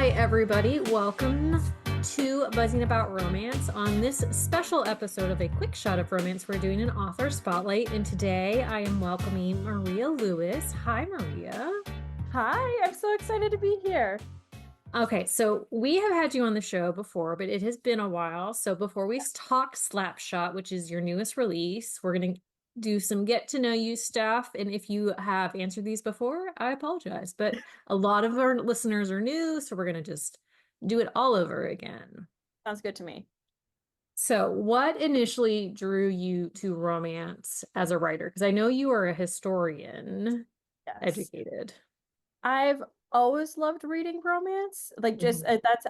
Hi, everybody. Welcome to Buzzing About Romance. On this special episode of A Quick Shot of Romance, we're doing an author spotlight. And today I am welcoming Maria Lewis. Hi, Maria. Hi, I'm so excited to be here. Okay, so we have had you on the show before, but it has been a while. So before we talk Slapshot, which is your newest release, we're going to do some get to know you stuff. And if you have answered these before, I apologize. But a lot of our listeners are new, so we're going to just do it all over again. Sounds good to me. So, what initially drew you to romance as a writer? Because I know you are a historian, Yes. educated. I've always loved reading romance. Like just Mhm. that's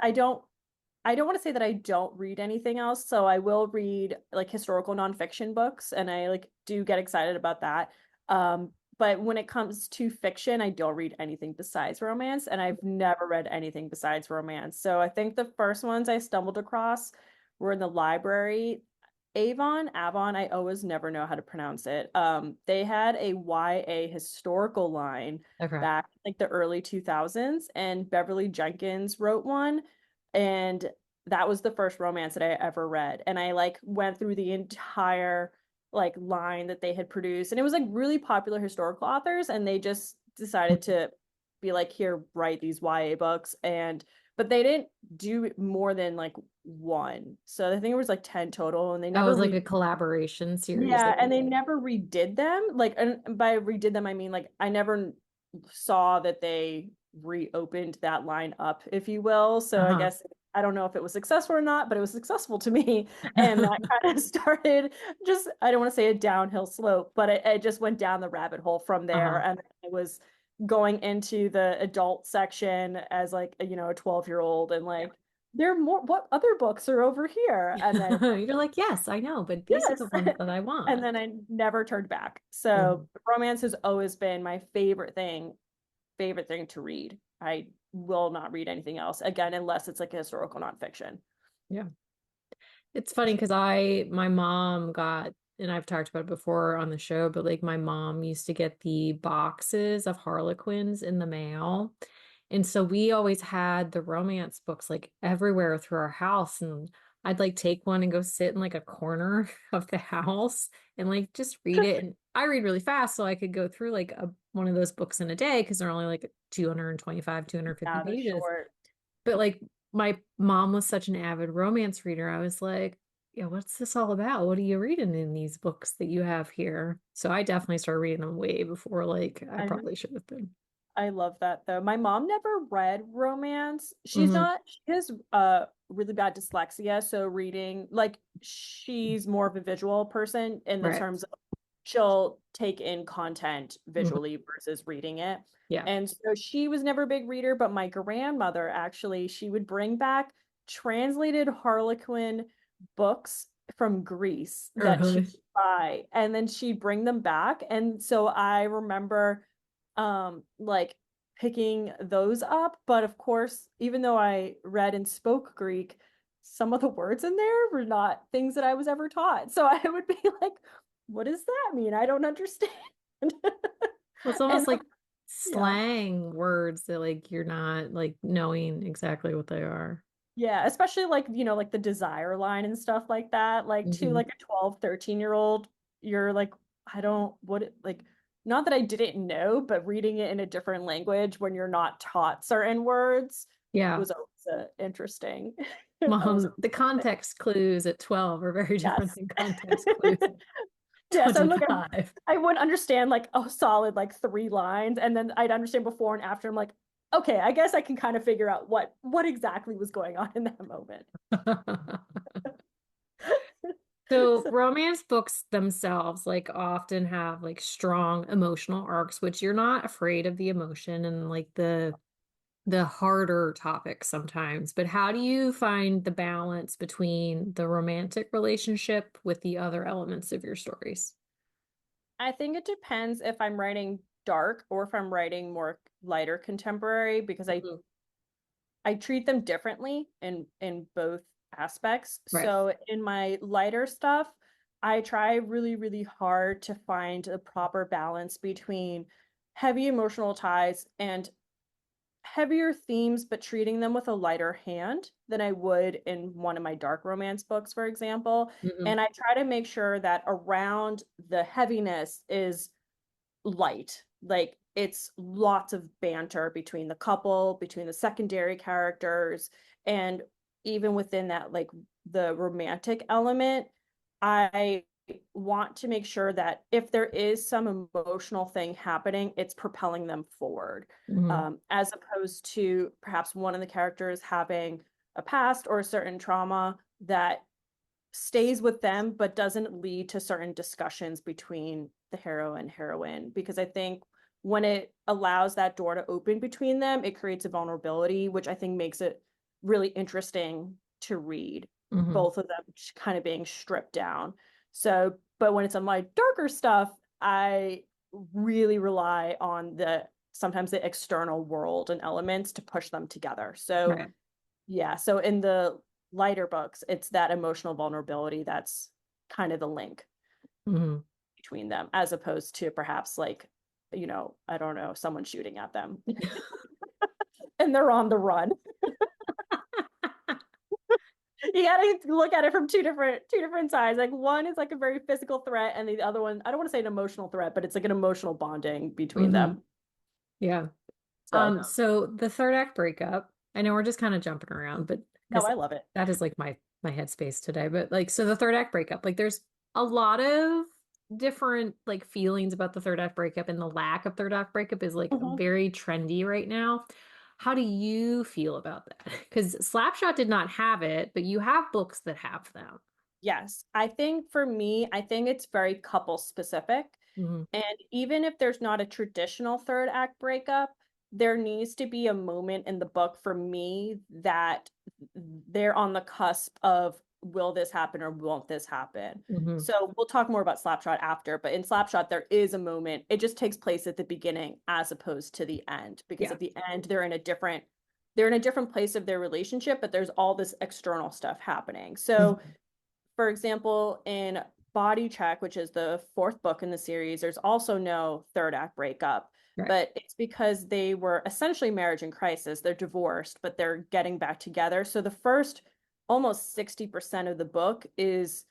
I don't want to say that I don't read anything else. So I will read like historical nonfiction books and I like do get excited about that. But when it comes to fiction, I don't read anything besides romance and I've never read anything besides romance. So I think the first ones I stumbled across were in the library. Avon, I always never know how to pronounce it. They had a YA historical line Okay. back like the early 2000s and Beverly Jenkins wrote one and that was the first romance that I ever read. And I like went through the entire like line that they had produced. And it was like really popular historical authors and they just decided to be like, here, write these YA books. And but they didn't do more than like one. So I think it was like 10 total and they That never was like re a collaboration series yeah, that and they they did. never redid them. Like, and by redid them, I mean like I never saw that they reopened that line up, if you will. So I Uh-huh. guess I don't know if it was successful or not, but it was successful to me. And that kind of started just, I don't want to say a downhill slope, but it just went down the rabbit hole from there. Uh-huh. And it was going into the adult section as like, a 12-year-old and Yeah. like, there are more, what other books are over here? And then You're like, yes, I know, but these are yes. the ones that I And want. then I never turned back. So Mhm. romance has always been my favorite thing to read. I will not read anything else again unless it's like a historical nonfiction. Yeah. It's funny because my mom got, and I've talked about it before on the show, but like my mom used to get the boxes of Harlequins in the mail. And so we always had the romance books like everywhere through our house. And I'd like take one and go sit in like a corner of the house and like just read it. And I read really fast, so I could go through like one of those books in a day because they're only like 225, 250 Yeah, they're pages. short. But like my mom was such an avid romance reader. I was like, yeah, what's this all about? What are you reading in these books that you have here? So I definitely started reading them way before like I I probably should have been. I love that though. My mom never read romance. Hmm. She has really bad dyslexia, so reading like she's more of a visual person in the Right. terms of she'll take in content Hmm. visually versus reading it. Yeah. And so she was never a big reader, but my grandmother actually, she would bring back translated Harlequin books from Greece that she Really? would buy, and then she'd bring them back. And so I remember like picking those up. But of course, even though I read and spoke Greek, some of the words in there were not things that I was ever taught. So I would be like, what does that mean? I don't understand. Well, it's And almost like yeah. slang words that like you're not like knowing exactly what they are. Yeah, especially like, like the desire line and stuff like that. Like to Hmm. like a 12, 13-year-old, you're like, I don't what it like not that I didn't know, but reading it in a different language when you're not taught certain words Yeah. was always interesting. Always Mom, the context clues at 12 are very different yes. than context clues at Yes, I'm like 25. I wouldn't understand like a solid like three lines, and then I'd understand before and after. I'm like, okay, I guess I can kind of figure out what exactly was going on in that moment. So So romance books themselves like often have like strong emotional arcs, which you're not afraid of the emotion and like the harder topics sometimes. But how do you find the balance between the romantic relationship with the other elements of your stories? I think it depends if I'm writing dark or if I'm writing more lighter contemporary because I Mhm. I treat them differently in both aspects. Right. So in my lighter stuff, I try really, really hard to find a proper balance between heavy emotional ties and heavier themes, but treating them with a lighter hand than I would in one of my dark romance books, for example. Hmm. And I try to make sure that around the heaviness is light. Like it's lots of banter between the couple, between the secondary characters, and even within that, like the romantic element, I want to make sure that if there is some emotional thing happening, it's propelling them forward, Hmm. as opposed to perhaps one of the characters having a past or a certain trauma that stays with them but doesn't lead to certain discussions between the hero and heroine, because I think when it allows that door to open between them, it creates a vulnerability, which I think makes it really interesting to read, Hmm. both of them kind of being stripped down. So, but when it's on my darker stuff, I really rely on the sometimes the external world and elements to push them together. So Right. yeah, so in the lighter books, it's that emotional vulnerability that's kind of the link Hmm. between them, as opposed to perhaps like, I don't know, someone shooting at them and they're on the run. You gotta look at it from two different sides. Like one is like a very physical threat, and the other one, I don't want to say an emotional threat, but it's like an emotional bonding between Hmm. them. Yeah. So So the third act breakup, I know we're just kind of jumping around, but no, because I love it. that is like my headspace today. But like, so the third act breakup, like there's a lot of different like feelings about the third act breakup, and the lack of third act breakup is like Mhm. very trendy right now. How do you feel about that? Because Slapshot did not have it, but you have books that have them. Yes, I think for me, I think it's very couple specific. Hmm. And even if there's not a traditional third act breakup, there needs to be a moment in the book for me that they're on the cusp of will this happen or won't this happen? Hmm. So we'll talk more about Slapshot after, but in Slapshot, there is a moment. It just takes place at the beginning as opposed to the end, because Yeah. at the end they're in a different place of their relationship, but there's all this external stuff happening. So Hmm. for example, in Body Check, which is the fourth book in the series, there's also no third act breakup, Right. but it's because they were essentially marriage in crisis. They're divorced, but they're getting back together. So the first almost 60% of the book is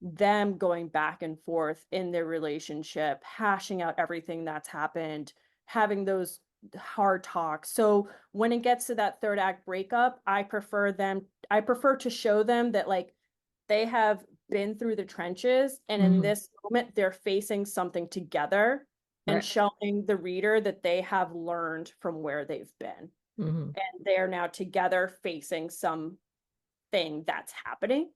them going back and forth in their relationship, hashing out everything that's happened, having those hard talks. So when it gets to that third act breakup, I prefer to show them that like they have been through the trenches, and in Hmm. this moment they're facing something together and Right. showing the reader that they have learned from where they've been, Hmm. and they're now together facing something that's happening.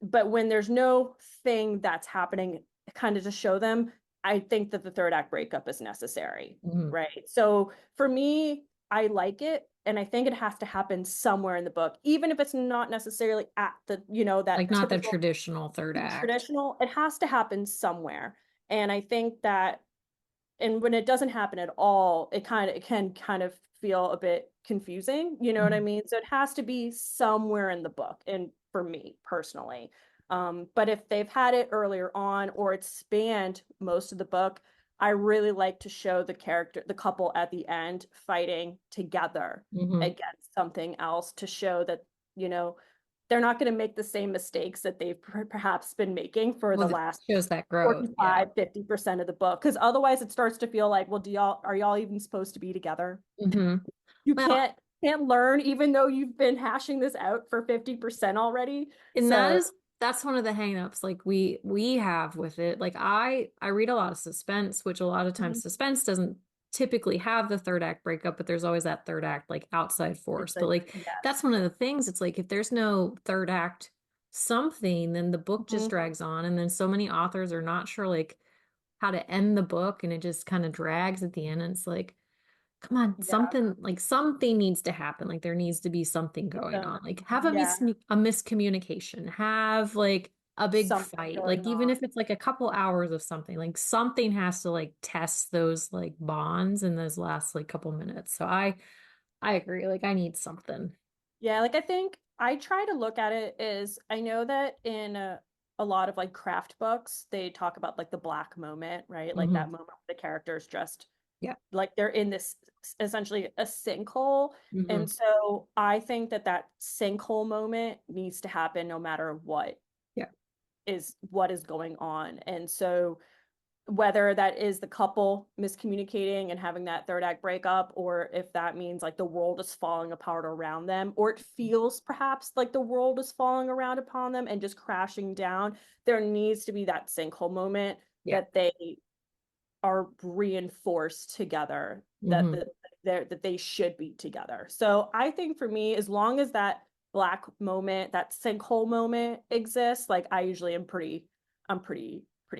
But when there's no thing that's happening, kind of to show them, I think that the third act breakup is necessary, Hmm. right? So for me, I like it. And I think it has to happen somewhere in the book, even if it's not necessarily at the, Like that not the typical traditional third act. traditional, it has to happen somewhere. And I think that, and when it doesn't happen at all, it can kind of feel a bit confusing, you know what I Mhm. mean? So it has to be somewhere in the book, and for me personally. But if they've had it earlier on or it's spanned most of the book, I really like to show the couple at the end fighting together Mhm. against something else, to show that, you know, they're not going to make the same mistakes that they've perhaps been making for Well, the it last shows that growth. Yeah. 45-50% of the book, because otherwise it starts to feel like, well, do y'all are y'all even supposed to be together? Hmm. You Well, can't learn even though you've been hashing this out for 50% already. and So that's one of the hangups like we have with it. Like I read a lot of suspense, which a lot of times mhm, suspense doesn't typically have the third act breakup, but there's always that third act like outside it's force. But like, like that's yes. one of the things. It's like if there's no third act something, then the book just Mhm. drags on, and then so many authors are not sure like how to end the book, and it just kind of drags at the end. And it's like, come on, Yeah. something needs to happen. Like there needs to be something going on. Like have Yeah, a miscommunication, have like a big something fight. going Like even on. if it's like a couple hours of like something has to like test those like bonds in those last like couple minutes. So I agree. Like I need something. Yeah, like I think I try to look at it as, I know that in a lot of like craft books, they talk about like the black moment, right? Like Hmm. that moment where the characters just Yeah. Like they're in this essentially a sinkhole. Hmm. And so I think that that sinkhole moment needs to happen no matter Yeah. what is going on. And so whether that is the couple miscommunicating and having that third act breakup, or if that means like the world is falling apart around them, or it feels perhaps like the world is falling around upon them and just crashing down, there needs to be that sinkhole moment Yeah. that they are reinforced together, that Hmm. that they should be together. So I think for me, as long as that black moment, that sinkhole moment exists, like I usually am pretty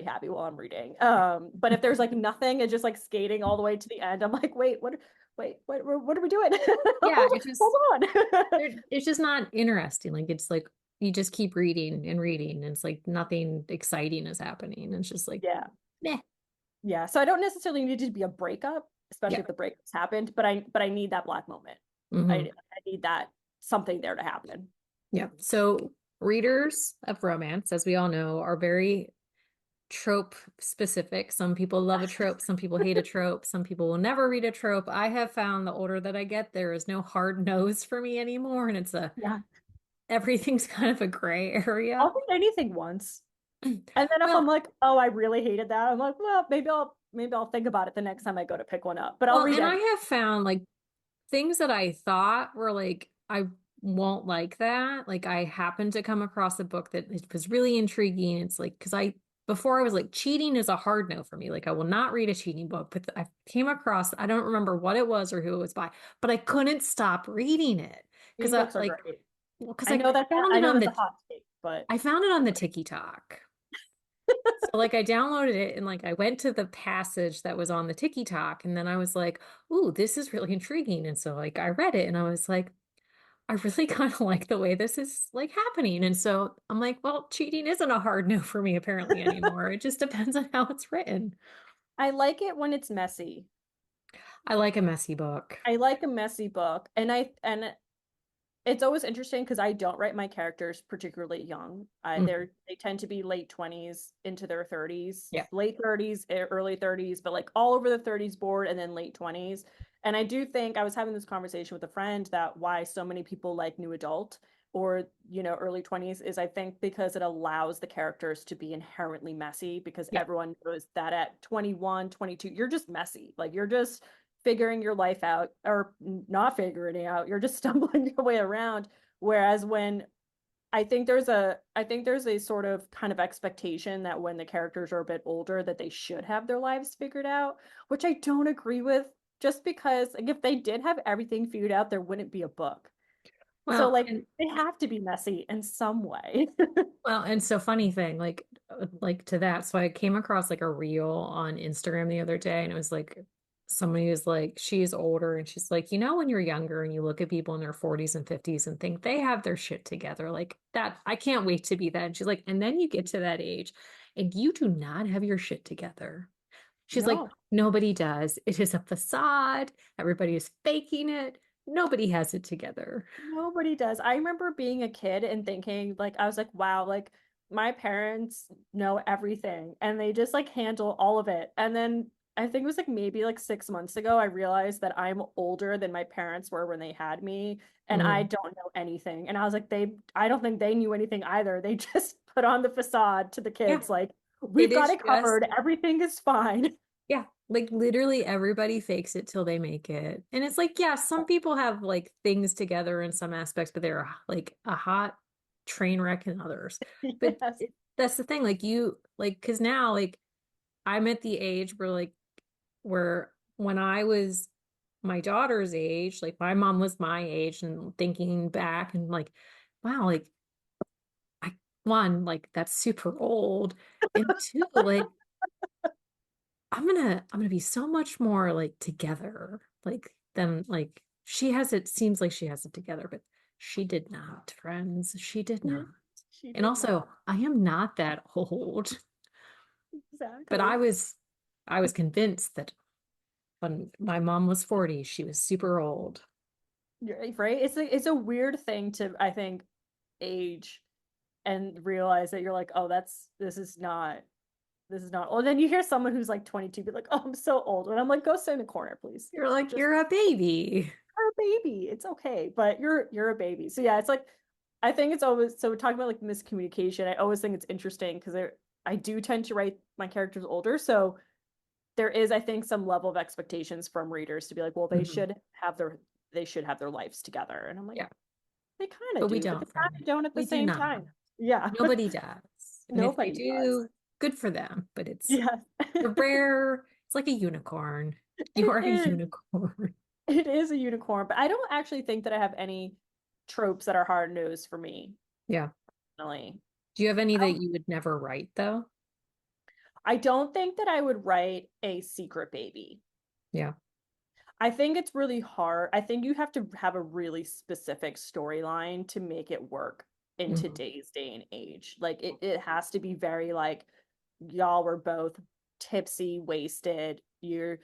happy while I'm reading. But if there's like nothing, it's just like skating all the way to the end. I'm like, what are we doing? Yeah, Hold on. it's just not interesting. Like it's like you just keep reading and reading, and it's like nothing exciting is happening. It's just like Yeah. meh. Yeah. So I don't necessarily need it to be a breakup, especially Yeah. if the breakup's happened, but I need that black moment. Hmm. I need that something there to happen. Yeah. So readers of romance, as we all know, are very trope specific. Some people love a trope, some people hate a trope, some people will never read a trope. I have found the older that I get, there is no hard nose for me anymore, and it's a Yeah. everything's kind of a gray area. I'll read anything once. And then if I'm Well, like, oh, I really hated that, I'm like, well, maybe I'll think about it the next time I go to pick one up. But I'll well, read and I any. have found like things that I thought were like I won't like that. Like I happened to come across a book that it was really intriguing. It's like because I before I was like cheating is a hard no for me. Like I will not read a cheating book. But I came across I don't remember what it was or who it was by, but I couldn't stop reading it because Theme I books are like great. well because I found I it know on that's a the hot take, but I found it on they're the great. Tiki Talk. So like I downloaded it and like I went to the passage that was on the Tiki Talk and then I was like, "Ooh, this is really intriguing." And so like I read it and I was like, "I really kind of like the way this is like happening." And so I'm like, "Well, cheating isn't a hard no for me apparently anymore. It just depends on how it's written." I like it when it's messy. I like a messy book. I like a messy book. And it's always interesting because I don't write my characters particularly young. Mhm. They tend to be late 20s into their 30s, Yeah. late 30s, early 30s, but like all over the 30s board and then late 20s. And I do think I was having this conversation with a friend that why so many people like new adult or early 20s is I think because it allows the characters to be inherently messy because Yeah. everyone knows that at 21, 22, you're just messy. Like you're just figuring your life out or not figuring it out. You're just stumbling your way around. Whereas when I think there's a sort of kind of expectation that when the characters are a bit older that they should have their lives figured out, which I don't agree with just because like if they did have everything figured out, there wouldn't be a book. So Well, like and they have to be messy in some way. Well, and so funny thing, like to that. So I came across like a reel on Instagram the other day, and it was like somebody was like, she's older, and she's like, when you're younger and you look at people in their 40s and 50s and think they have their shit together, like that, I can't wait to be that. And she's like, and then you get to that age and you do not have your shit together. She's like, No. nobody does. It is a facade. Everybody is faking it. Nobody has it together. Nobody does. I remember being a kid and thinking, like, I was like, wow, like my parents know everything and they just like handle all of it. And then I think it was like maybe like 6 months ago, I realized that I'm older than my parents were when they had me and I Mhm. don't know anything. And I was like, I don't think they knew anything either. They just put on the facade to the Yeah, kids, like, it we've got is it just covered. Everything is fine. Yeah, like literally everybody fakes it till they make it. And it's like, yeah, some people have like things together in some aspects, but they're like a hot train wreck in others. But Yes. that's the thing, like because now, like, I'm at the age where when I was my daughter's age, like my mom was my age, and thinking back and like, wow, like, I, one, like, that's super old. And two, like, I'm gonna be so much more like together, like than like she has it seems like she has it together, but she did not, friends. She did not. She And did also, not. I am not that old, but Exactly. I was convinced that when my mom was 40, she was super old. Right? It's a weird thing to, I think, age and realize that you're like, oh, this is not this is not old. And then you hear someone who's like 22 be like, oh, I'm so old. And I'm like, go sit in a corner, please. You're like, Just you're a baby. you're a baby. It's okay, but you're a baby. So yeah, it's like I think it's always so talking about like miscommunication. I always think it's interesting because I do tend to write my characters older, so there is I think some level of expectations from readers to be like, well, Mhm. they should have their lives together, and I'm like, Yeah, they kind of but we do, but they don't, kind friend. of don't at the We do same not. time. Yeah, Nobody does. And if they nobody does. do, good for them. But it's Yeah, a rare, it's like a unicorn. You it are a is. unicorn. It is a unicorn, but I don't actually think that I have any tropes that are hard nosed for me. Yeah. Personally. Do you have any I that don't, you would never write though? I don't think that I would write a secret baby. Yeah. I think it's really hard. I think you have to have a really specific storyline to make it work in Mhm. today's day and age. Like it has to be very like y'all were both tipsy, wasted. You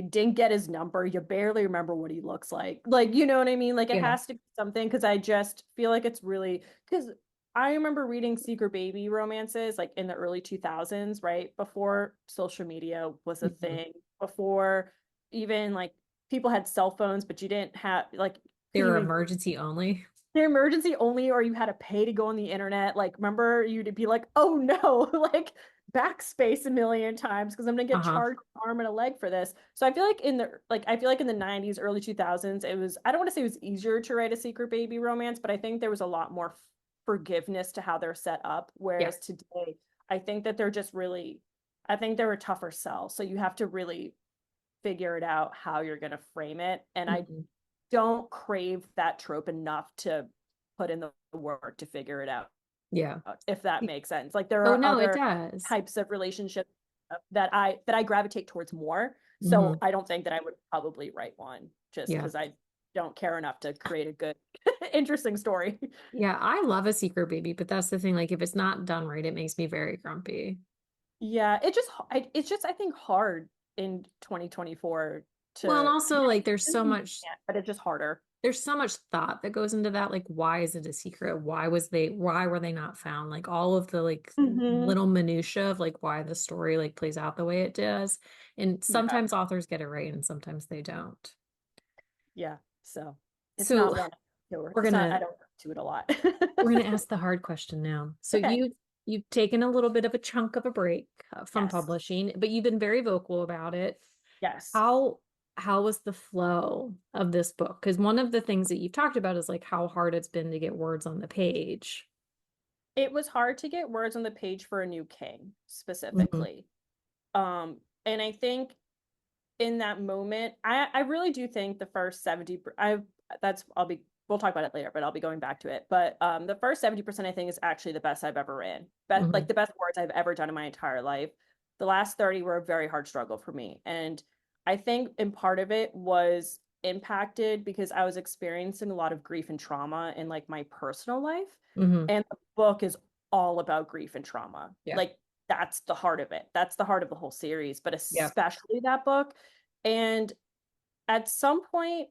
didn't get his number. You barely remember what he looks like. Like, you know what I mean? Like it Yeah. has to be something because I just feel like it's really because I remember reading secret baby romances like in the early 2000s, right? Before social media was a Mhm. thing, before even like people had cell phones, but you didn't have like They couldn't were even emergency only. they're emergency only, or you had to pay to go on the internet. Like, remember you'd be like, oh no, like backspace a million times because I'm gonna get Uh-huh. charged an arm and a leg for this. So I feel like I feel like in the 90s, early 2000s, it was I don't want to say it was easier to write a secret baby romance, but I think there was a lot more forgiveness to how they're set up. Yeah. Whereas today, I think that they're just really I think they're a tougher sell. So you have to really figure it out how you're gonna frame it. And I Mhm. don't crave that trope enough to put in the work to figure it out, Yeah. if that makes sense. Like there Oh are no, it other does. types of relationships that I gravitate towards more. So Hmm. I don't think that I would probably write one just Yeah. because I don't care enough to create a good, interesting story. Yeah, I love a secret baby, but that's the thing. Like, if it's not done right, it makes me very grumpy. Yeah, it's just I think hard in 2024 Well, and to also like but it's just harder. there's so much thought that goes into that. Like, why is it a secret? Why were they not found? Like all of the like Hmm. little minutia of like why the story like plays out the way it does. And Yeah, sometimes authors get it right and sometimes they don't. yeah. So it's So not one we're it's not I gonna don't do it a lot. we're gonna ask the hard question now. So Okay. you've taken a little bit of a chunk of a break from Yes. publishing, but you've been very vocal about it. Yes. How how was the flow of this book? Because one of the things that you've talked about is like how hard it's been to get words on the page. It was hard to get words on the page for a new king Hmm. specifically. And I think in that moment, I really do think the first 70 I that's I'll be we'll talk about it later, but I'll be going back to it. But the first 70% I think is actually the best I've ever written. Like Hmm. the best words I've ever done in my entire life. The last 30 were a very hard struggle for me. And I think in part of it was impacted because I was experiencing a lot of grief and trauma in like my personal life. Hmm. And the book is all about grief and trauma. Yeah. Like that's the heart of it. That's the heart of the whole series, but Yeah. especially that book. And at some point,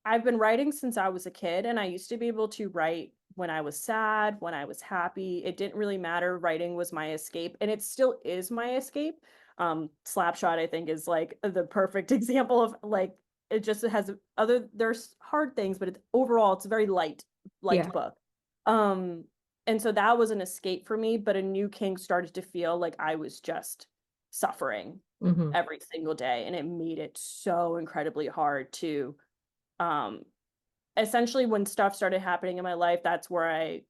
I've been writing since I was a kid, and I used to be able to write when I was sad, when I was happy. It didn't really matter. Writing was my escape, and it still is my escape. Slapshot, I think, is like the perfect example of like it just has there's hard things, but overall it's a very light Yeah. book. Um, and so that was an escape for me, but a new king started to feel like I was just suffering Hmm. every single day, and it made it so incredibly hard to um essentially when stuff started happening in my life, that's where I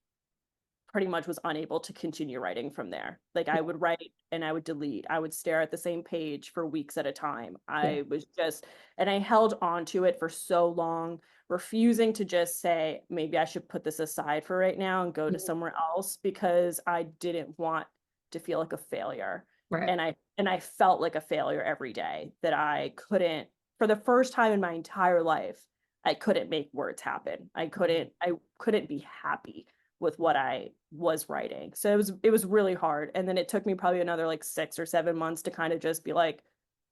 pretty much was unable to continue writing from there. Like I would write and I would delete. I would stare at the same page for weeks at a time. Yeah. I was just, and I held on to it for so long, refusing to just say, maybe I should put this aside for right now and go to Mhm. somewhere else because I didn't want to feel like a failure. Right. And I felt like a failure every day that I couldn't, for the first time in my entire life, I couldn't make words happen. Mhm. I couldn't be happy with what I was writing. So it was really hard. And then it took me probably another like 6 or 7 months to kind of just be like,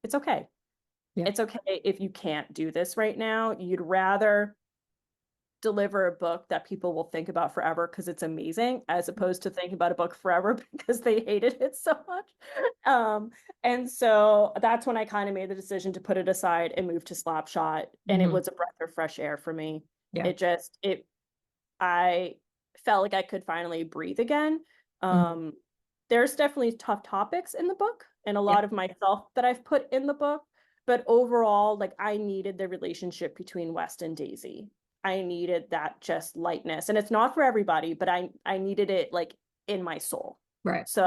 it's okay. Yeah. It's okay if you can't do this right now. You'd rather deliver a book that people will think about forever because it's amazing, as opposed to thinking about a book forever because they hated it so much. Um, and so that's when I kind of made the decision to put it aside and move to Slapshot. And it Hmm. was a breath of fresh air for me. Yeah. I felt like I could finally breathe again. Hmm. Um, there's definitely tough topics in the book and a Yeah. lot of myself that I've put in the book, but overall, like I needed the relationship between West and Daisy. I needed that just lightness. And it's not for everybody, but I needed it like in my soul. Right. So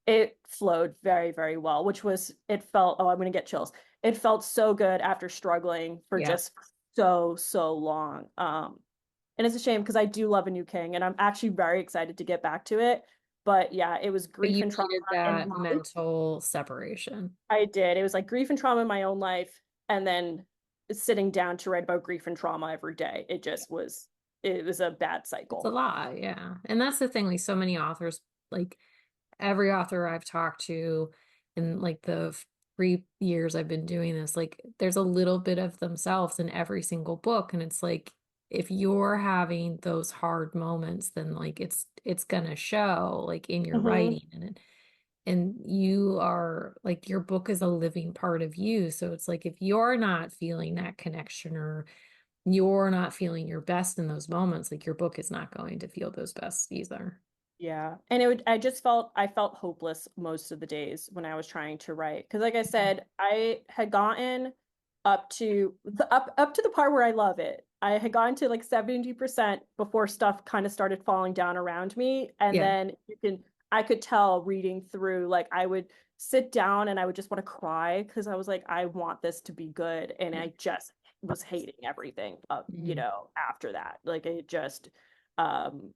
it flowed very, very well, which was it felt, oh, I'm gonna get chills. It felt so good after struggling for Yeah. just so long. And it's a shame because I do love A New King and I'm actually very excited to get back to it. But yeah, it was But grief you and trauma needed in that life. mental separation. I did. It was like grief and trauma in my own life, and then sitting down to write about grief and trauma every day. It was a bad It's a cycle. lot, yeah. And that's the thing, like so many authors, like every author I've talked to in like the 3 years I've been doing this, like there's a little bit of themselves in every single book. And it's like if you're having those hard moments, then like it's gonna show like in your Hmm. writing and you are like your book is a living part of you. So it's like if you're not feeling that connection or you're not feeling your best in those moments, like your book is not going to feel those best either. Yeah. And I felt hopeless most of the days when I was trying to write. Because like I Mhm. said, I had gotten up to the part where I love it. I had gotten to like 70% before stuff kind of started falling down around me. And Yeah. then I could tell reading through, like I would sit down and I would just want to cry because I was like, I want this to be good. And Yeah. I just was hating everything Mhm. after that. Like um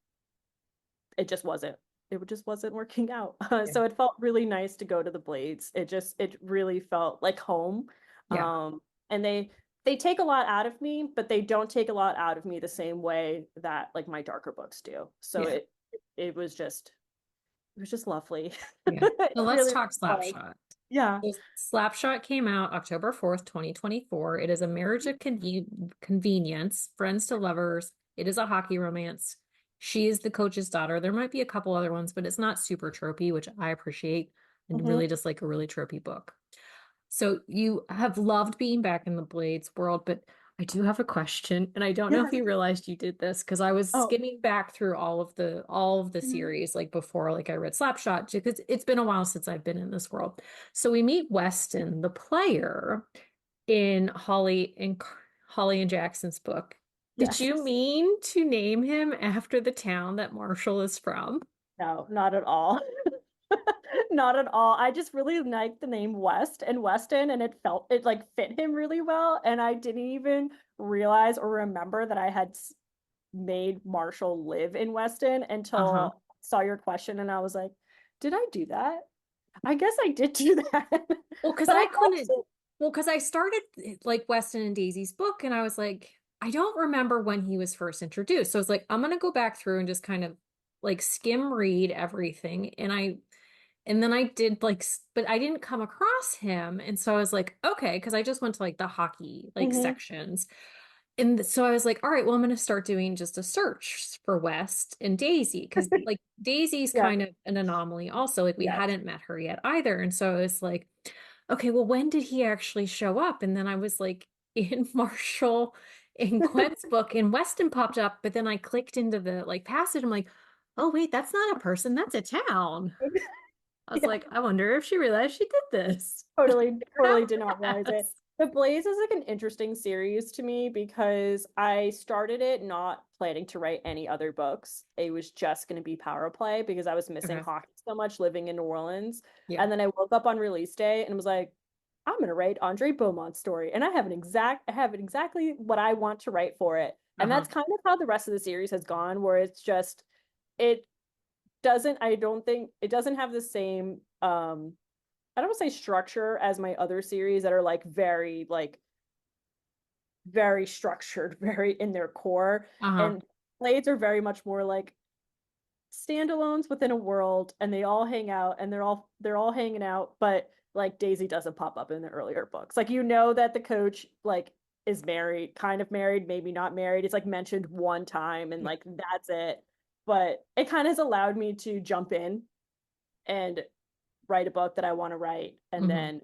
it just wasn't it just wasn't working out. Yeah. So it felt really nice to go to the Blades. It really felt like home. Yeah. And they take a lot out of me, but they don't take a lot out of me the same way that like my darker books do. So Yeah. it was just lovely. Yeah. It So let's really talk was. Slapshot. Yeah. So Slapshot came out October 4th, 2024. It is a marriage of convenience, friends to lovers. It is a hockey romance. She is the coach's daughter. There might be a couple other ones, but it's not super tropey, which I appreciate and Hmm. really just like a really tropey book. So you have loved being back in the Blades world, but I do have a question, and I don't know if Yes. you realized you did this because I was Oh. skimming back through all of the Mhm. series like before like I read Slapshot because it's been a while since I've been in this world. So we meet Weston, the player, in Holly and Jackson's book. Did Yes. you mean to name him after the town that Marshall is from? No, not at all. Not at all. I just really liked the name West and Weston, and it like fit him really well. And I didn't even realize or remember that I had made Marshall live in Weston Uh-huh. until I saw your question, and I was like, did I do that? I guess I did do that. Well, because But I I couldn't, also, well, because I started like Weston and Daisy's book, and I was like, I don't remember when he was first introduced. So I was like, I'm gonna go back through and just kind of like skim read everything. And then I did like, but I didn't come across him. And so I was like, okay, because I just went to like the hockey like Mhm. sections. And so I was like, all right, well, I'm going to start doing just a search for West and Daisy because like Daisy's Yeah, kind of an anomaly also. Like we yes. hadn't met her yet either. And so I was like, okay, well, when did he actually show up? And then I was like in Marshall in Gwen's book and Weston popped up, but then I clicked into the like passage. I'm like, oh, wait, that's not a person, that's a town. I was Yeah. like, I wonder if she realized she did this. Turned out Totally did not realize it. yes. The Blaze is like an interesting series to me because I started it not planning to write any other books. It was just going to be Power Play because I was missing Okay. hockey so much living in New Orleans. Yeah. And then I woke up on release day and was like, I'm going to write Andre Beaumont's story. And I have exactly what I want to write for it. And Uh-huh. that's kind of how the rest of the series has gone, where it's just, it I don't think it doesn't have the same I don't want to say structure as my other series that are very structured, very in their core. Uh-huh. And Blades are very much more like standalones within a world, and they all hang out and they're all hanging out, but like Daisy doesn't pop up in the earlier books. Like you know that the coach like is married, kind of married, maybe not married. It's like mentioned one time and Yeah. like that's it. But it kind of has allowed me to jump in and write a book that I want to write and Hmm. then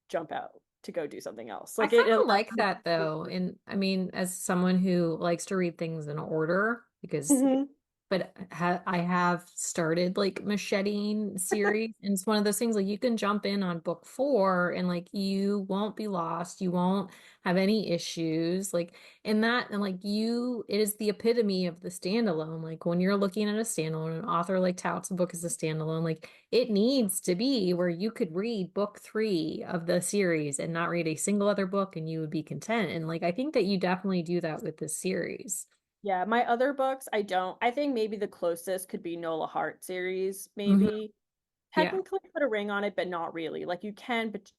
jump out to go do something else. I Like kind it allows of like me that though. And I mean, as someone who likes to read things in order, because Mhm. but I have started like macheting series, and it's one of those things like you can jump in on book four and like you won't be lost, you won't have any issues, like in that, and like you, it is the epitome of the standalone. Like when you're looking at a standalone, an author like touts a book as a standalone, like it needs to be where you could read book three of the series and not read a single other book and you would be content. And like I think that you definitely do that with this series. Yeah, my other books, I don't. I think maybe the closest could be Nola Hart series, Hmm. maybe. Yeah. Technically put a ring on it, but not really. Like you can, but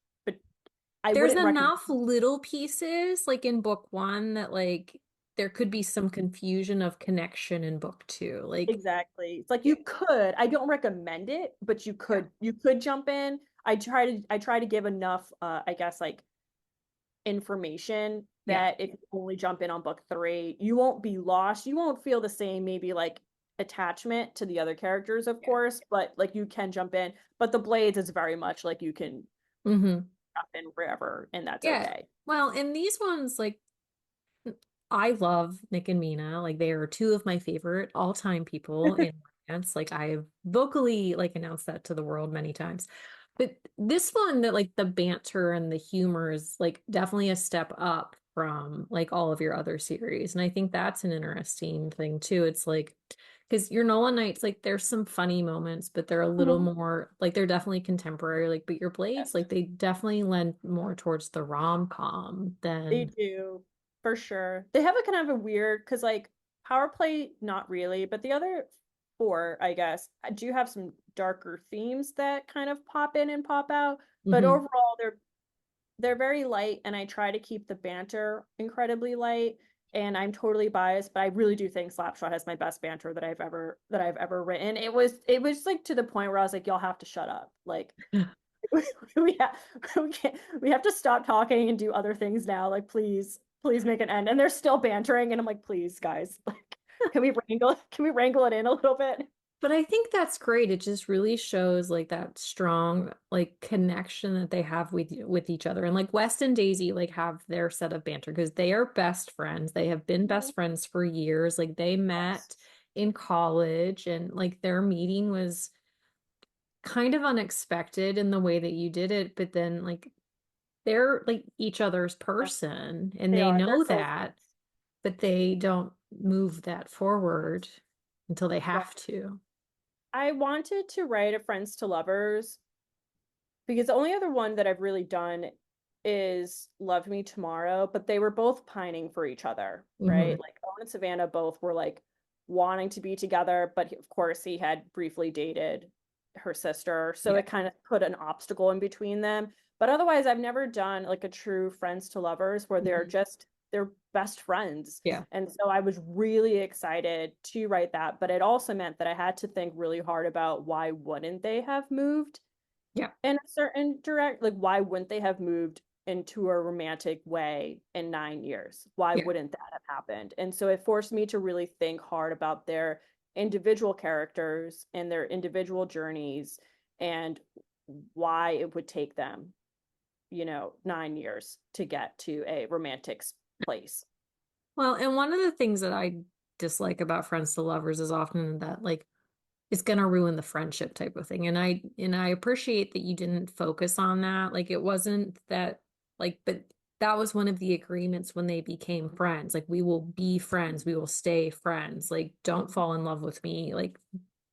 I There's wouldn't recommend. enough little pieces, like in book one, that like there could be some confusion of connection in book two. Like, Exactly. It's like yeah, you could. I don't recommend it, but yeah, you could jump in. I try to give enough I guess like information yeah, that if you only jump in on book three, you won't be lost. You won't feel the same maybe like attachment to the other characters, of yeah. course, but like you can jump in. But the Blades is very much like you can Hmm. jump in wherever and that's Yeah. okay. Well, and these ones, like, I love Nick and Mina. Like, they are two of my favorite all-time people in romance. Like, I have vocally like announced that to the world many times. But this one, that like the banter and the humor is like definitely a step up from like all of your other series. And I think that's an interesting thing too. It's like because your Nolan Knights, like there's some funny moments, but they're a little Mhm. more like they're definitely contemporary. Like, but your Blades, Yes. like they definitely lend more towards the rom-com They than do, for sure. They have a kind of a weird, because like Power Play, not really, but the other four, I guess, do have some darker themes that kind of pop in and pop out. But Mhm. overall, they're very light, and I try to keep the banter incredibly light. And I'm totally biased, but I really do think Slapshot has my best banter that I've ever written. It was like to the point where I was like, y'all have to shut up. Like we have we have to stop talking and do other things now. Like, please make an end. And they're still bantering, and I'm like, please, guys, like, can we wrangle it in a little bit? But I think that's great. It just really shows like that strong like connection that they have with each other. And like West and Daisy like have their set of banter because they are best friends. They have been best friends for years. Like they met in college and like their meeting was kind of unexpected in the way that you did it, but then like they're like each other's Yeah, person and they they are. They're know that, soulmates. but they don't move that forward until they Yeah. have to. I wanted to write a Friends to Lovers because the only other one that I've really done is Love Me Tomorrow, but they were both pining for each other, right? Hmm. Like Owen and Savannah both were like wanting to be together, but of course he had briefly dated her sister, so Yeah. it kind of put an obstacle in between them. But otherwise, I've never done like a true friends to lovers where Mhm. they're best friends. Yeah. And so I was really excited to write that, but it also meant that I had to think really hard about why wouldn't they have moved Yeah. in a certain direct, like why wouldn't they have moved into a romantic way in 9 years? Why Yeah. wouldn't that have happened? And so it forced me to really think hard about their individual characters and their individual journeys and why it would take them, 9 years to get to a romantic place. Well, and one of the things that I dislike about friends to lovers is often that like it's gonna ruin the friendship type of thing. And I appreciate that you didn't focus on that. Like it wasn't that like, but that was one of the agreements when they became friends. Like we will be friends, we will stay friends. Like don't fall in love with me. Like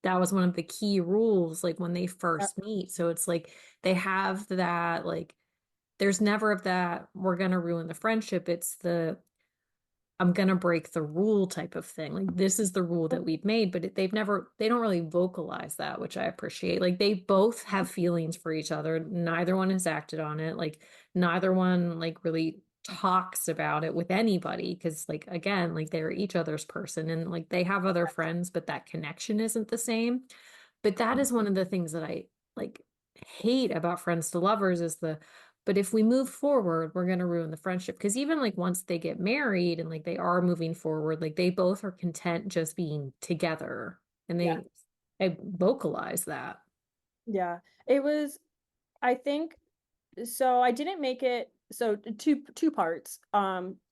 that was one of the key rules, like when they Yep. first meet. So it's like they have that like there's never of that we're gonna ruin the friendship. It's the I'm gonna break the rule type of thing. Like this is the rule that we've made, but they don't really vocalize that, which I appreciate. Like they both have feelings for each other. Neither one has acted on it. Like neither one like really talks about it with anybody because like again, like they're each other's person and like they have other friends, but that connection isn't the same. But that is one of the things that I like hate about friends to lovers is the But if we move forward, we're going to ruin the friendship. Because even like once they get married and like they are moving forward, like they both are content just being together. And Yeah. they vocalize that. Yeah. It was, I think, so I didn't make it, so two parts.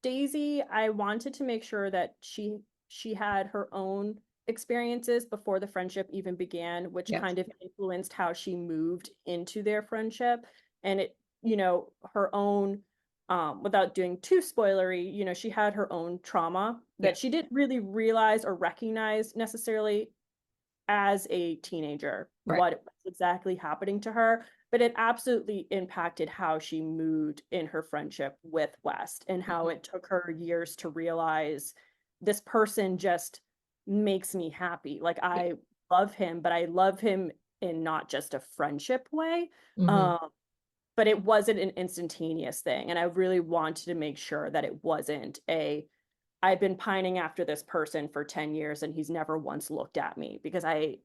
Daisy, I wanted to make sure that she had her own experiences before the friendship even began, which Yeah. kind of influenced how she moved into their friendship. And it, her own, without doing too spoilery, she had her own trauma Yeah. that she didn't really realize or recognize necessarily as a teenager Right. what was exactly happening to her, but it absolutely impacted how she moved in her friendship with West and how Mhm. it took her years to realize this person just makes me happy. Like Yeah. I love him, but I love him in not just a friendship way. Hmm. Um, but it wasn't an instantaneous thing. And I really wanted to make sure that it wasn't a I've been pining after this person for 10 years and he's never once looked at me because I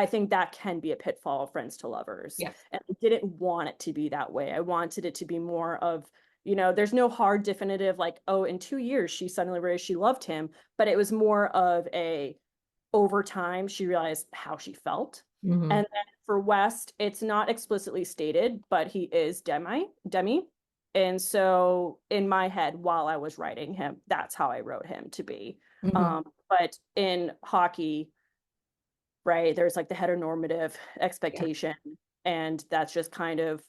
think that can be a pitfall of friends to lovers. Yeah. And I didn't want it to be that way. I wanted it to be more of, there's no hard definitive like, oh, in 2 years she suddenly realized she loved him, but it was more of a over time she realized how she felt. Hmm. And then for West, it's not explicitly stated, but he is Demi. And so in my head, while I was writing him, that's how I wrote him to be. Hmm. But in hockey, right, there's like the heteronormative Yeah. expectation, and that's just kind of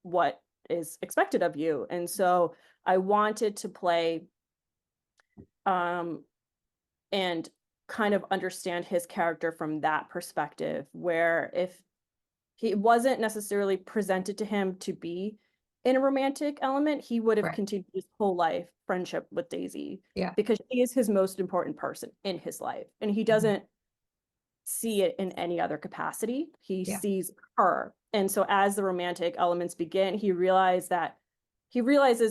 what is expected of you. And so I wanted to play um and kind of understand his character from that perspective, where if he wasn't necessarily presented to him to be in a romantic element, he would have Right. continued his whole life friendship with Daisy Yeah. because she is his most important person in his life. And he Hmm. doesn't see it in any other capacity. He Yeah. sees her. And so as the romantic elements begin, he realizes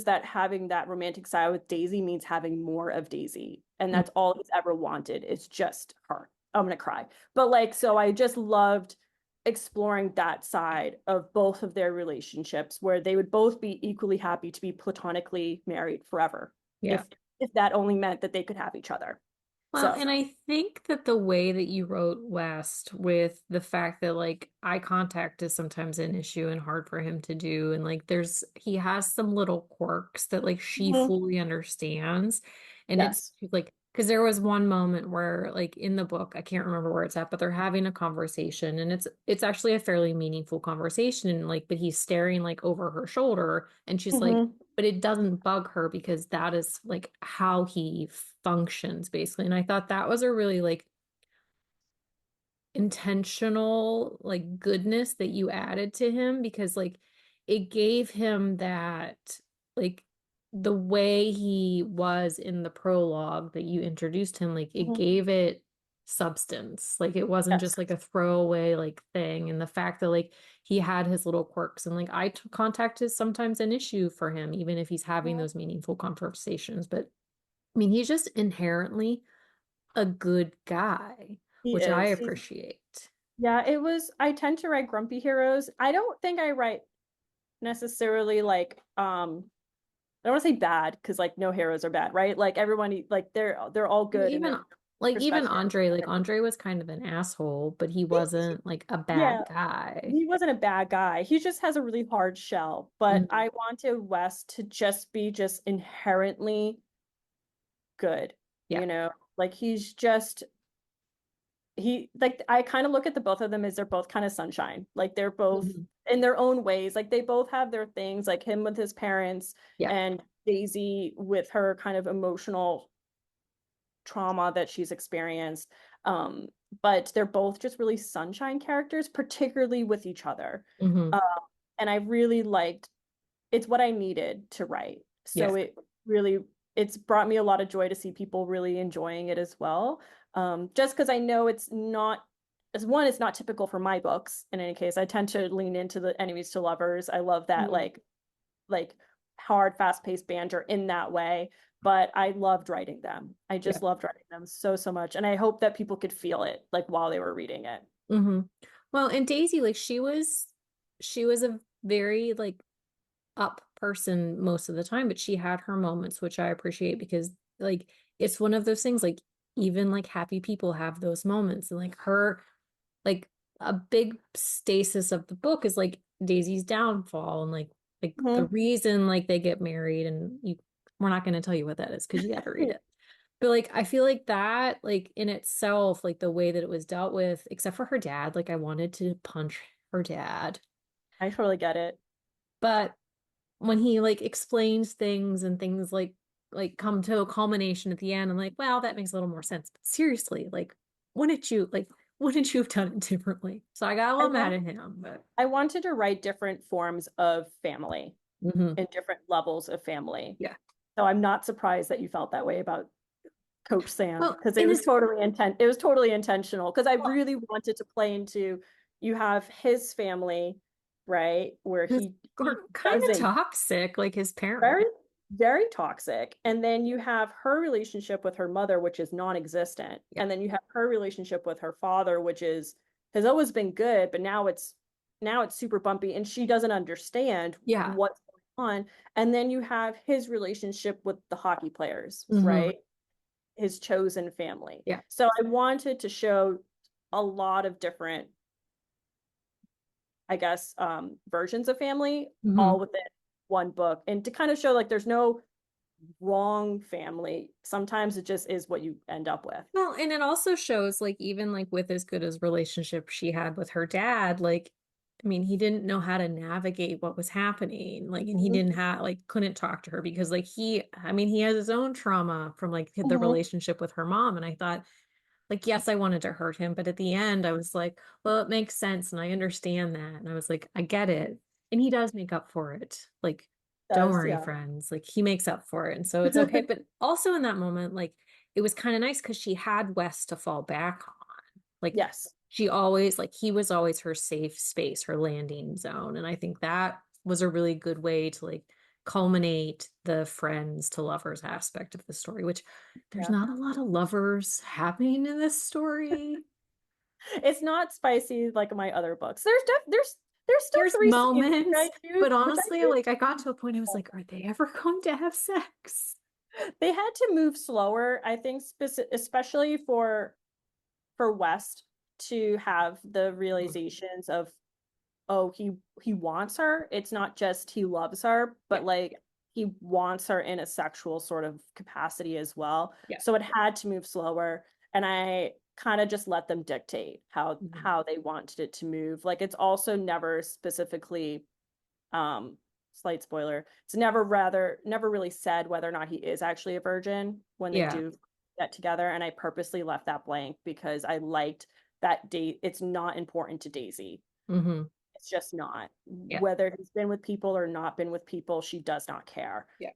that having that romantic side with Daisy means having more of Daisy. And Mm. that's all he's ever wanted. It's just her. I'm gonna cry. But like, so I just loved exploring that side of both of their relationships where they would both be equally happy to be platonically married forever Yeah. if that only meant that they could have each other. Well, So and I think that the way that you wrote West with the fact that like eye contact is sometimes an issue and hard for him to do, and like he has some little quirks that like she mhm, fully understands. And it's yes. like, because there was one moment where like in the book, I can't remember where it's at, but they're having a conversation and it's actually a fairly meaningful conversation. And like, but he's staring like over her shoulder and she's like, Mhm. but it doesn't bug her because that is like how he functions basically. And I thought that was a really like intentional like goodness that you added to him because like it gave him that like the way he was in the prologue that you introduced him like it Mhm. gave it substance like it wasn't Yes. just like a throwaway like thing and the fact that like he had his little quirks and like contact is sometimes an issue for him even if he's having Mhm. those meaningful conversations but I mean he's just inherently a good guy He which I is. appreciate. Yeah, I tend to write grumpy heroes. I don't think I write necessarily like I don't want to say bad because like no heroes are bad, right? Like everyone like they're all And good in their even like even perspective. Andre, like Andre was kind of an asshole, but he wasn't like a Yeah, bad guy. he wasn't a bad guy. He just has a really hard shell. But Mhm. I wanted Wes to just be just inherently good, Yeah. Like he's just he like I kind of look at the both of them as they're both kind of sunshine. Like they're both Mhm. in their own ways. Like they both have their things, like him with his parents Yeah. and Daisy with her kind of emotional trauma that she's experienced. Um, but they're both just really sunshine characters, particularly with each other. Hmm. Um, and I really liked it's what I needed to write. Yeah. So really it's brought me a lot of joy to see people really enjoying it as well. Just because I know it's not as one, it's not typical for my books. In any case, I tend to lean into the enemies to lovers. I love that Mhm. like hard, fast-paced banter in that way. But I loved writing them. I Yeah. just loved writing them so much. And I hope that people could feel it like while they were reading it. Hmm. Well, and Daisy, like she was a very like up person most of the time, but she had her moments, which I appreciate because like it's one of those things like even like happy people have those moments and like her like a big stasis of the book is like Daisy's downfall and like the Mhm. reason like they get married and you we're not going to tell you what that is because you got to read it. But like I feel like that like in itself like the way that it was dealt with except for her dad like I wanted to punch her dad. I totally get it. But when he like explains things and things like come to a culmination at the end, I'm like, well, that makes a little more sense. But seriously, like wouldn't you have done it differently? So I got a I little mad want at him, but I wanted to write different forms of family mhm. and different levels of family. Yeah. So I'm not surprised that you felt that way about Coach Sam Well, because in this it was totally intentional because I well, really wanted to play into you have his family, right? Where who's he are kind of doesn't toxic, like his very parents. very toxic. And then you have her relationship with her mother, which is non-existent. Yeah. And then you have her relationship with her father, which is has always been good, but now it's super bumpy and she doesn't understand Yeah. what's going on. And then you have his relationship with the hockey players, Hmm. right? His chosen family. Yeah. So I wanted to show a lot of different, I guess, versions of family Hmm. all within one book and to kind of show like there's no wrong family. Sometimes it just is what you end up with. Well, and it also shows like even like with as good as relationship she had with her dad, like I mean, he didn't know how to navigate what was happening. Like, and he Mhm. didn't have like couldn't talk to her because like I mean, he has his own trauma from like the Mhm. relationship with her mom. And I thought, like, yes, I wanted to hurt him, but at the end, I was like, well, it makes sense, and I understand that. And I was like, I get it. And he does make up for it. Like, don't Does, worry, yeah. friends. Like, he makes up for it. And so it's okay. But also in that moment, like, it was kind of nice because she had Wes to fall back on. Like, Yes. she always, like, he was always her safe space, her landing zone. And I think that was a really good way to, like, culminate the friends to lovers aspect of the story, which there's Yeah. not a lot of lovers happening in this story. It's not spicy like my other books. There's still There's three scenes moments, but which I honestly, do. like I got to a point I was like, are they ever going to have sex? They had to move slower, I think, especially for West to have the Mhm. realizations of oh he wants her. It's not just he loves her, Yeah, but like he wants her in a sexual sort of capacity as well. yeah. So it had to move slower, and I kind of just let them dictate Mhm. how they wanted it to move. Like it's also never specifically um slight spoiler. It's never really said whether or not he is actually a virgin when they Yeah. do get together, and I purposely left that blank because I liked that date. It's not important to Daisy. Hmm. It's just not. Yeah. Whether he's been with people or not been with people, she does not care. Yeah.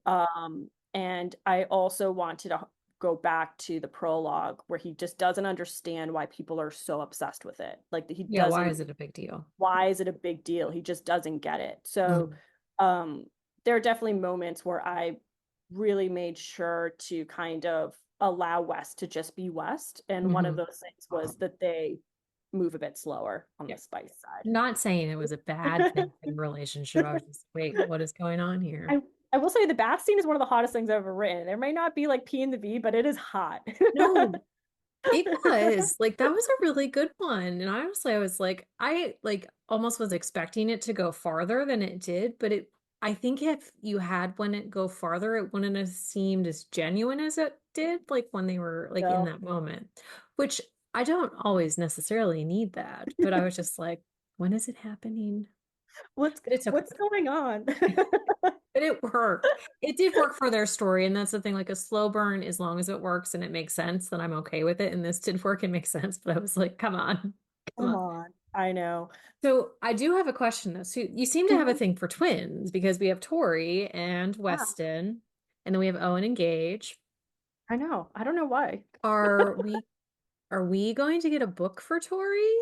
And I also wanted to go back to the prologue where he just doesn't understand why people are so obsessed with it. Like he Yeah. Why doesn't, is it a big deal? why is it a big deal? He just doesn't get it. So Mhm. um, there are definitely moments where I really made sure to kind of allow West to just be West. And one of Hmm. those things was that they move a bit slower on Yeah. the spice side. Not saying it was a bad thing in the relationship. I was just, wait, what is going on here? I I will say the bath scene is one of the hottest things I've ever written. There may not be like P in the V, but it is hot. No, it was like that was a really good one. And honestly, I was like, I like almost was expecting it to go farther than it did, but I think if you had when it go farther, it wouldn't have seemed as genuine as it did, like when they were like in So that moment, which I don't always necessarily need that, but I was just like, when is it happening? what's But it's okay. what's going on? But it worked. It did work for their story. And that's the thing, like a slow burn, as long as it works and it makes sense, then I'm okay with it. And this did work and make sense. But I was like, come on, come Come on. on. I know. So I do have a question though. So you seem to have a Mhm. thing for twins because we have Tori and Yeah, Weston, and then we have Owen and Gage. I know. I don't know why. Are we are we going to get a book for Tori?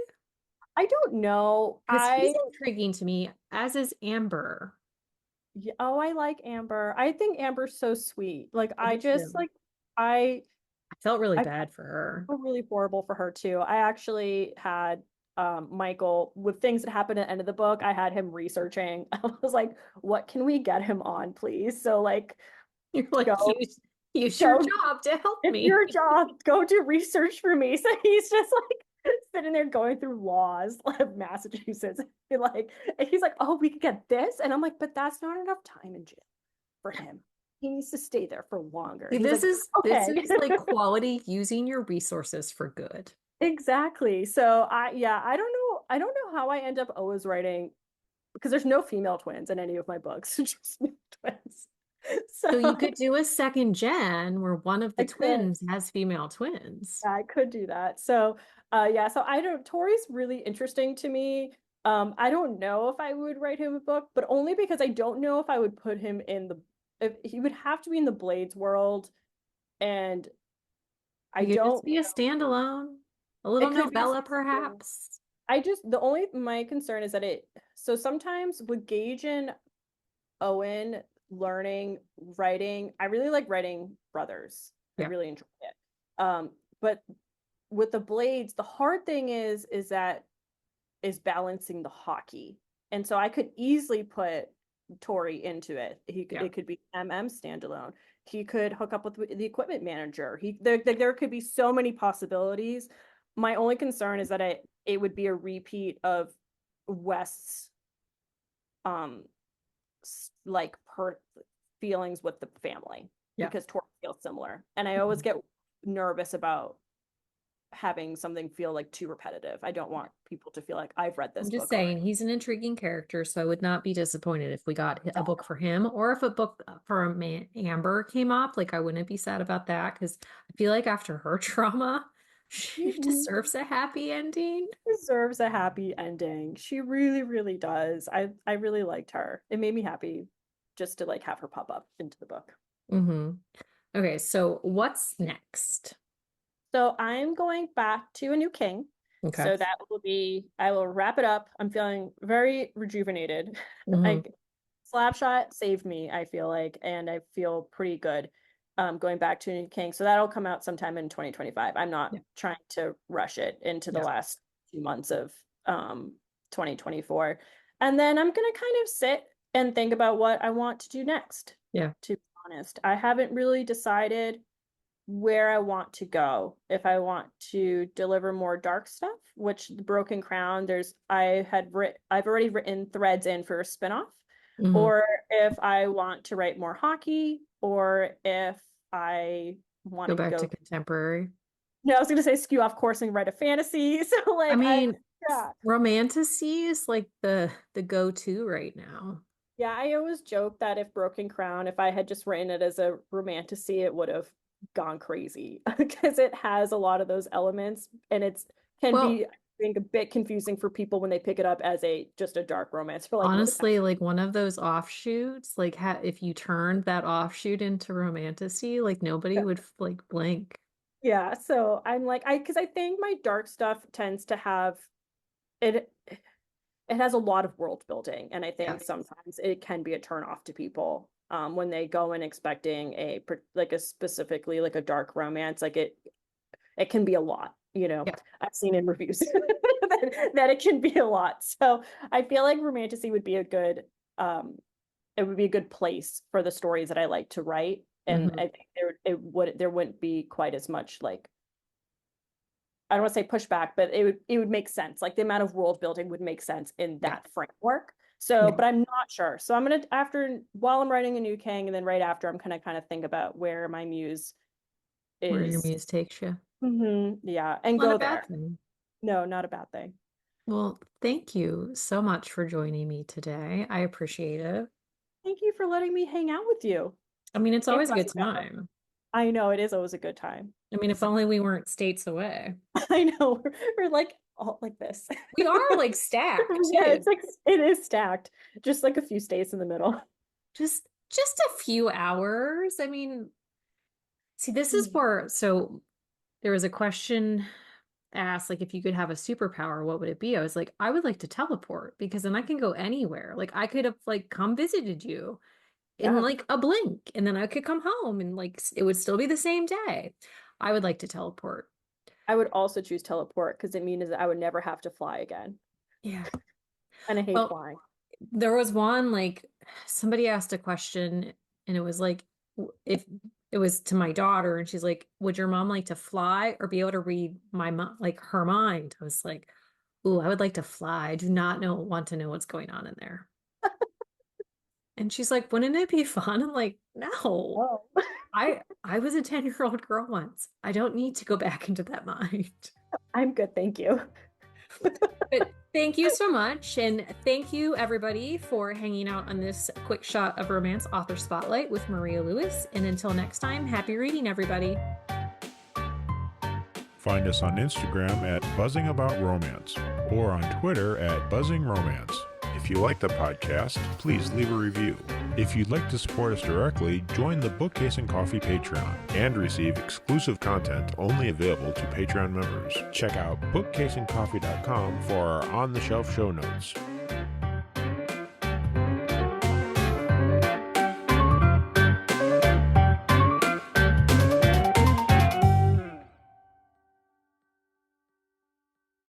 I don't know. Because he's intriguing to me, as is Amber. Oh, I like Amber. I think Amber's so sweet. Like I I do just too. like I I felt really I bad for her. feel really horrible for her too. I actually had Michael with things that happened at the end of the book. I had him researching. I was like, what can we get him on, please? So like You're like, go use your go job to help it's me. your job. Go do research for me. So he's just like sitting there going through laws of Massachusetts. And he's like, oh, we could get this. And I'm like, but that's not enough time in jail for him. He needs to stay there for longer. See, He's like, this okay. is like quality using your resources for good. Exactly. So yeah, I don't know how I end up always writing because there's no female twins in any of my books, just male twins. So you So could do a second gen where one of the I could. twins has female twins. Yeah, I could do that. So, yeah, so I don't, Tori's really interesting to me. I don't know if I would write him a book, but only because I don't know if I would put him in if he would have to be in the Blades world. And I You could don't just be a know. standalone, a little It could be novella, something. perhaps. The only, my concern is that so sometimes with Gage and Owen learning, writing, I really like writing brothers. I Yeah, really enjoy it. But with the Blades, the hard thing is balancing the hockey. And so I could easily put Tori into it. yeah. It could be standalone. He could hook up with the equipment manager. There could be so many possibilities. My only concern is that it would be a repeat of West's um like per feelings with the family Yeah. because Tori feels similar. And I always Mhm. get nervous about having something feel like too repetitive. I don't want people to feel like I've read I'm this just book saying already. he's an intriguing character, so I would not be disappointed if we got a Yeah. book for him or if a book for Amber came up. Like I wouldn't be sad about that because I feel like after her trauma, she She deserves a happy ending. deserves a happy ending. She really, really does. I really liked her. It made me happy just to like have her pop up into the book. Hmm. Okay, so what's next? So I'm going back to A New King. Okay. So that will be, I will wrap it up. I'm feeling very rejuvenated. Hmm. Like Slapshot saved me, I feel like, and I feel pretty good going back to A New King. So that'll come out sometime in 2025. I'm not Yeah. trying to rush it into the Yeah. last 2 months of 2024. And then I'm gonna kind of sit and think about what I want to do next, Yeah. to be honest. I haven't really decided where I want to go. If I want to deliver more dark stuff, which the Broken Crown, I've already written threads in for a spinoff, Hmm. or if I want to write more hockey, or if I want Go to back to go, contemporary. no, I was gonna say skew off course and write a fantasy. So I like mean, yeah. romantasy is like the go-to right now. Yeah, I always joke that if Broken Crown, if I had just written it as a romantasy, it would have gone crazy because it has a lot of those elements and it's can Well, be, I think, a bit confusing for people when they pick it up as a just a dark romance. For like, what is that? honestly, like one of those offshoots, like ha if you turned that offshoot into romantasy, like nobody would like blink. Yeah, so I'm like, because I think my dark stuff tends to have it. It has a lot of world building, and I Yeah. think sometimes it can be a turn off to people when they go in expecting like a specifically like a dark romance. Like it can be a lot, you know. Yeah. I've seen in reviews that it can be a lot. So I feel like romantasy would be a good it would be a good place for the stories that I like to write. And Hmm. I think there wouldn't be quite as much like I don't want to say pushback, but it would make sense. Like the amount of world building would make sense in Yeah. that framework. So, Yeah. but I'm not sure. So I'm gonna after while I'm writing a new King, and then right after I'm gonna kind of think about where my muse Where your is. muse takes you. Yeah, and Not a go bad there. thing. No, not a bad thing. Well, thank you so much for joining me today. I appreciate it. Thank you for letting me hang out with you I mean, it's and always a talk good about them. time. I know it is always a good time. I mean, if So only we weren't states away. I know we're like all like this. We are like stacked Yeah, too. it's like it is stacked, just like a few states in the middle. Just a few hours. I mean, see, this is Hmm. where so there was a question asked, like, if you could have a superpower, what would it be? I was like, I would like to teleport because then I can go anywhere. Like I could have like come visited you in Yeah. like a blink and then I could come home and like it would still be the same day. I would like to teleport. I would also choose teleport because it means that I would never have to fly again. Yeah. And I hate Well, flying. there was one like somebody asked a question and it was like if it was to my daughter and she's like, would your mom like to fly or be able to read my mom like her mind? I was like, ooh, I would like to fly. I do not want to know what's going on in there. And she's like, wouldn't it be fun? I'm like, no. Oh, I was a 10-year-old girl once. I don't need to go back into that mind. I'm good, thank you. But thank you so much. And thank you, everybody, for hanging out on this quick shot of romance author spotlight with Maria Lewis. And until next time, happy reading, everybody. Find us on Instagram at Buzzing About Romance or on Twitter at Buzzing Romance. If you like the podcast, please leave a review. If you'd like to support us directly, join the Bookcase and Coffee Patreon and receive exclusive content only available to Patreon members. Check out bookcaseandcoffee.com for our on-the-shelf show notes.